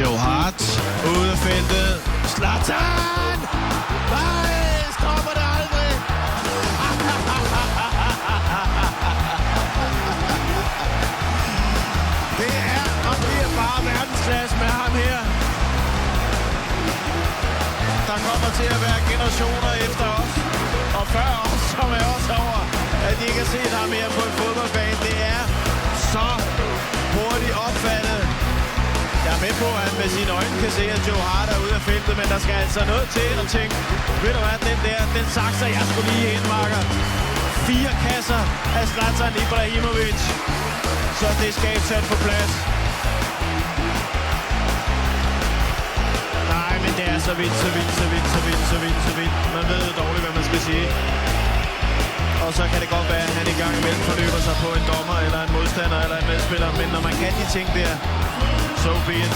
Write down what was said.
Joe Hart ude af feltet. Zlatan! Nej, stopper det aldrig! Det er og bliver bare verdensklasse med ham her. Der kommer til at være generationer efter os, og før os, som er os over, at de ikke har set ham mere på en fodboldbane. Det er så hurtigt opfattet. Jeg er med på, at han med sine øjne kan se, at Joe Hart er ude af feltet, men der skal altså noget til at tænke, ved du hvad, den sakser, jeg skulle lige ind, Marker. 4 kasser af Zlatan Ibrahimovic, så det skal ikke sat på plads. Nej, men det er så vildt. Man ved dårligt, hvad man skal sige. Og så kan det godt være, at han i gang imellem forløber sig på en dommer, eller en modstander, eller en medspiller. Men når man kan de ting der, so be it.